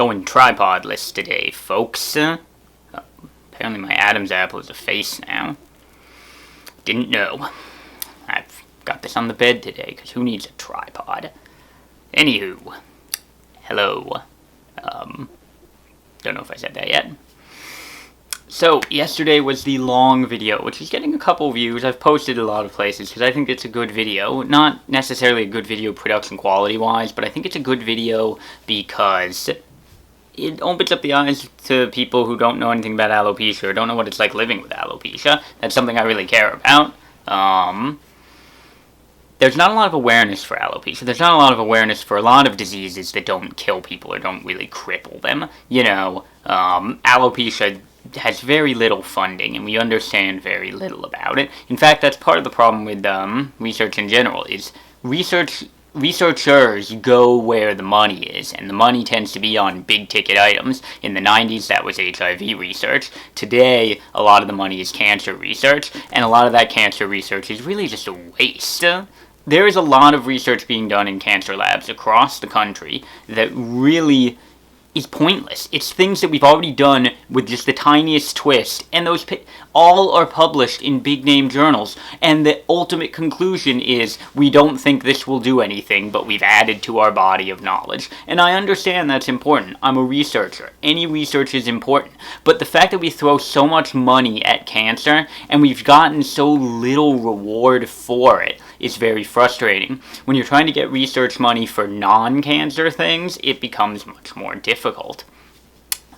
Going tripodless today, folks. Apparently my Adam's apple is a face now. Didn't know. I've got this on the bed today, because who needs a tripod? Anywho. Hello. Don't know if I said that yet. So, yesterday was the long video, which is getting a couple views. I've posted a lot of places, because I think it's a good video. Not necessarily a good video production quality-wise, but I think it's a good video because it opens up the eyes to people who don't know anything about alopecia, or don't know what it's like living with alopecia. That's something I really care about. There's not a lot of awareness for alopecia. There's not a lot of awareness for a lot of diseases that don't kill people or don't really cripple them. You know, alopecia has very little funding, and we understand very little about it. In fact, that's part of the problem with research in general, is researchers go where the money is, and the money tends to be on big-ticket items. In the 90s, that was HIV research. Today, a lot of the money is cancer research, and a lot of that cancer research is really just a waste. There is a lot of research being done in cancer labs across the country that really is pointless. It's things that we've already done with just the tiniest twist, and those all are published in big-name journals, and the ultimate conclusion is we don't think this will do anything, but we've added to our body of knowledge. And I understand that's important. I'm a researcher. Any research is important. But the fact that we throw so much money at cancer, and we've gotten so little reward for it, is very frustrating. When you're trying to get research money for non-cancer things, it becomes much more difficult.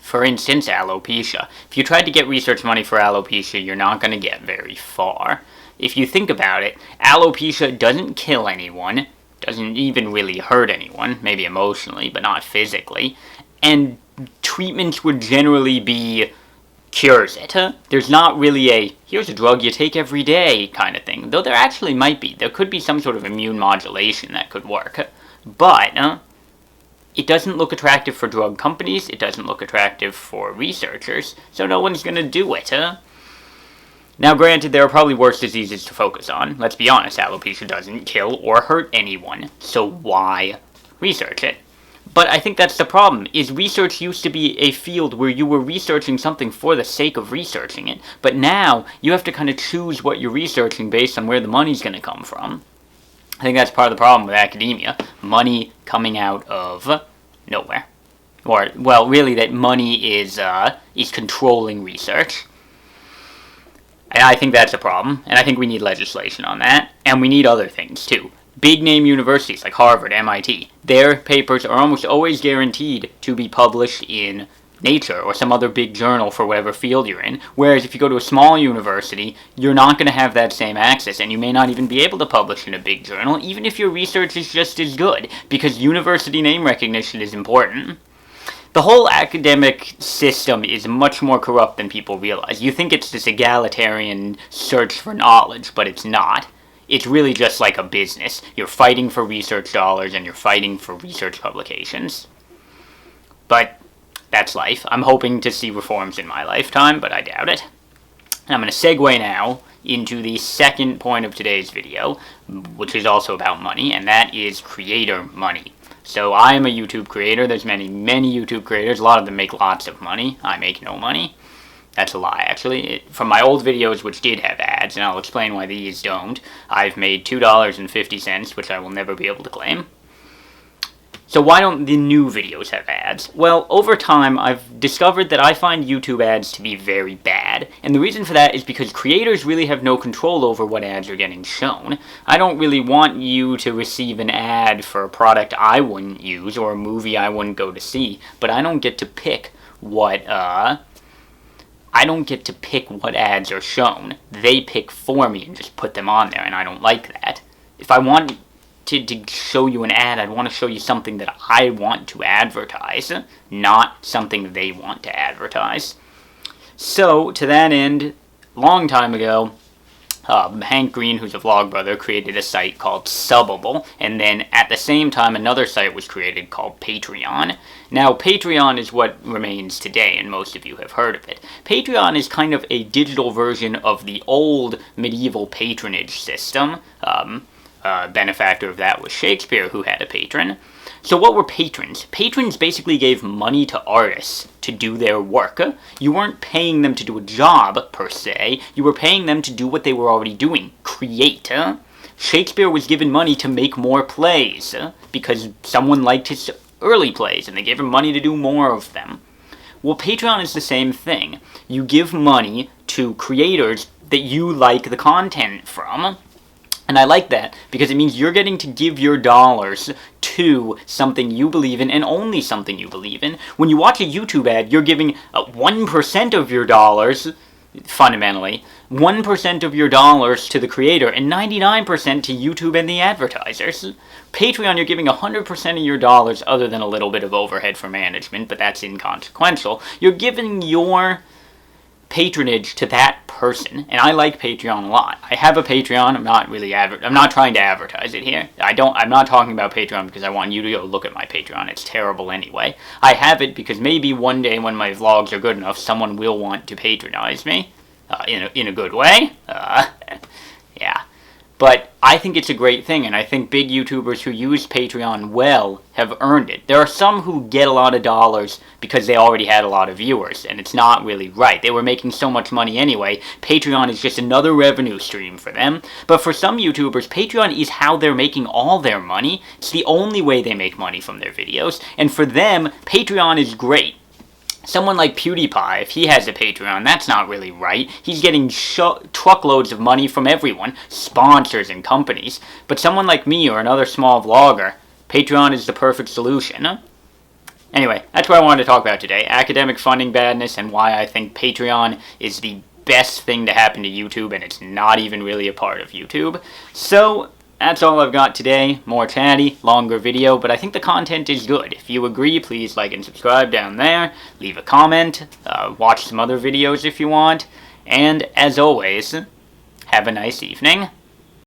For instance, alopecia. If you tried to get research money for alopecia, you're not going to get very far. If you think about it, alopecia doesn't kill anyone, doesn't even really hurt anyone, maybe emotionally, but not physically, and treatments would generally be cures it. There's not really a, here's a drug you take every day kind of thing, though there actually might be. There could be some sort of immune modulation that could work, but it doesn't look attractive for drug companies, it doesn't look attractive for researchers, so no one's gonna do it. Now granted, there are probably worse diseases to focus on. Let's be honest, alopecia doesn't kill or hurt anyone, so why research it? But I think that's the problem, is research used to be a field where you were researching something for the sake of researching it, but now you have to kind of choose what you're researching based on where the money's going to come from. I think that's part of the problem with academia, money coming out of nowhere. Or, well, really that money is controlling research. And I think that's a problem, and I think we need legislation on that, and we need other things too. Big-name universities like Harvard, MIT, their papers are almost always guaranteed to be published in Nature or some other big journal for whatever field you're in, whereas if you go to a small university, you're not going to have that same access, and you may not even be able to publish in a big journal, even if your research is just as good, because university name recognition is important. The whole academic system is much more corrupt than people realize. You think it's this egalitarian search for knowledge, but it's not. It's really just like a business. You're fighting for research dollars and you're fighting for research publications. But that's life. I'm hoping to see reforms in my lifetime, but I doubt it. And I'm going to segue now into the second point of today's video, which is also about money, and that is creator money. So I am a YouTube creator. There's many YouTube creators. A lot of them make lots of money. I make no money. That's a lie, actually. From my old videos, which did have ads, and I'll explain why these don't, I've made $2.50, which I will never be able to claim. So why don't the new videos have ads? Well, over time, I've discovered that I find YouTube ads to be very bad. And the reason for that is because creators really have no control over what ads are getting shown. I don't really want you to receive an ad for a product I wouldn't use, or a movie I wouldn't go to see, but I don't get to pick what ads are shown. They pick for me and just put them on there, and I don't like that. If I want to show you an ad, I'd want to show you something that I want to advertise, not something they want to advertise. So, to that end, a long time ago, Hank Green, who's a vlogbrother, created a site called Subbable, and then at the same time another site was created called Patreon. Now, Patreon is what remains today, and most of you have heard of it. Patreon is kind of a digital version of the old medieval patronage system. Benefactor of that was Shakespeare, who had a patron. So what were patrons? Patrons basically gave money to artists to do their work. You weren't paying them to do a job, per se. You were paying them to do what they were already doing, create. Shakespeare was given money to make more plays, because someone liked his early plays, and they gave him money to do more of them. Well, Patreon is the same thing. You give money to creators that you like the content from. And I like that, because it means you're getting to give your dollars to something you believe in, and only something you believe in. When you watch a YouTube ad, you're giving 1% of your dollars, fundamentally, 1% of your dollars to the creator, and 99% to YouTube and the advertisers. Patreon, you're giving 100% of your dollars, other than a little bit of overhead for management, but that's inconsequential. You're giving your patronage to that person, and I like Patreon a lot. I have a Patreon. I'm not really I'm not trying to advertise it here. I'm not talking about Patreon because I want you to go look at my Patreon. It's terrible anyway. I have it because maybe one day when my vlogs are good enough, someone will want to patronize me in a good way. Yeah. But I think it's a great thing, and I think big YouTubers who use Patreon well have earned it. There are some who get a lot of dollars because they already had a lot of viewers, and it's not really right. They were making so much money anyway. Patreon is just another revenue stream for them. But for some YouTubers, Patreon is how they're making all their money. It's the only way they make money from their videos, and for them, Patreon is great. Someone like PewDiePie, if he has a Patreon, that's not really right. He's getting truckloads of money from everyone, sponsors and companies. But someone like me or another small vlogger, Patreon is the perfect solution. Anyway, that's what I wanted to talk about today. Academic funding badness and why I think Patreon is the best thing to happen to YouTube, and it's not even really a part of YouTube. So that's all I've got today. More chatty, longer video, but I think the content is good. If you agree, please like and subscribe down there. Leave a comment. Watch some other videos if you want. And as always, have a nice evening.